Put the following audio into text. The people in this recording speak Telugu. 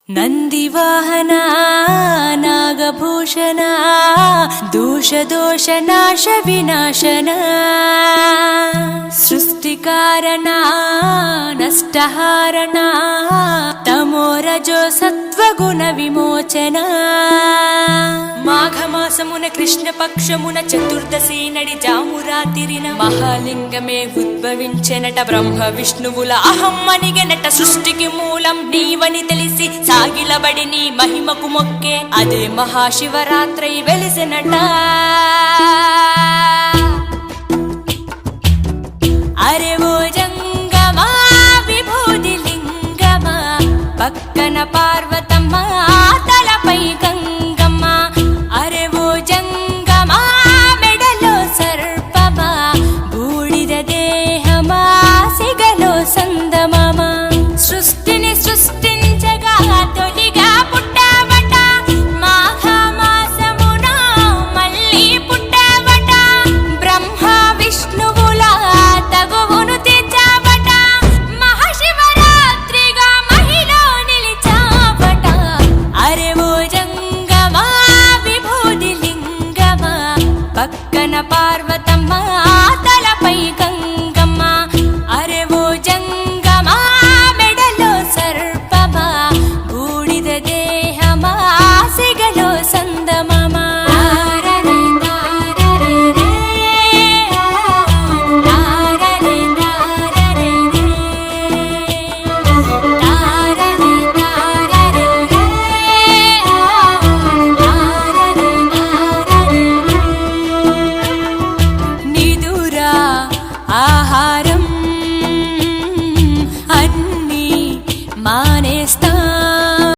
ನಂದಿವಾಹನ ನಾಗಭೂಷಣ ದೋಷ ದೋಷ ನಾಶ ವಿನಾಶನ ಸೃಷ್ಟಿಕಾರಣ ನಷ್ಟಹಾರಣ తమోరజో సత్వగుణ విమోచన మాఘమాసమున కృష్ణపక్షమున చతుర్దశి నడి జామురాతిరిన మహాలింగమే ఉద్భవించెనట. బ్రహ్మ విష్ణువుల అహం అనిగెనట. సృష్టికి మూలం నీవని తెలిసి సాగిలబడి నీ మహిమకు మొక్కే అదే మహాశివరాత్రి వెలిసెనట. అరే ఓ జంగమా విభూతి లింగమా, పక్కన పార్వతమ్మ తలపై గంగ